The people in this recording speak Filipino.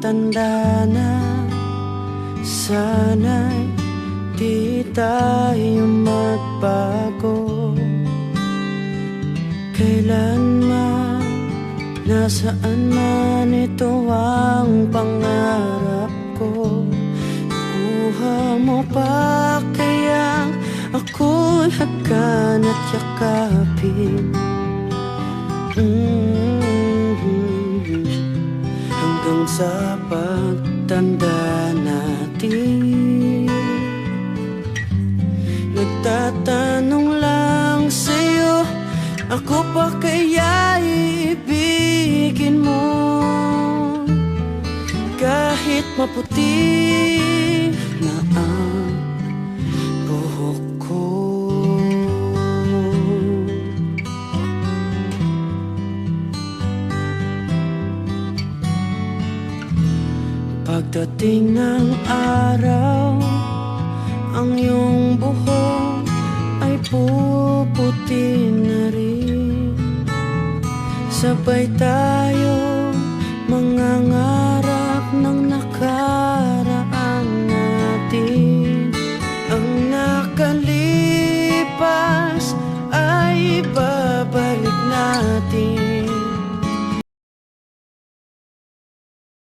pagtanda na, sana'y di tayo magbago. Kailanman, nasaan man, ito ang pangarap ko. Kuha mo pa kaya ako'y hagkan at yakapin. Hanggang sa pagtanda natin, nagtatanong lang sa'yo, ako pa kaya ibigin mo? Kahit maputi na ang buhok ko. Pagdating ng araw, ang iyong buhok ay puputi na rin. Sabay tayo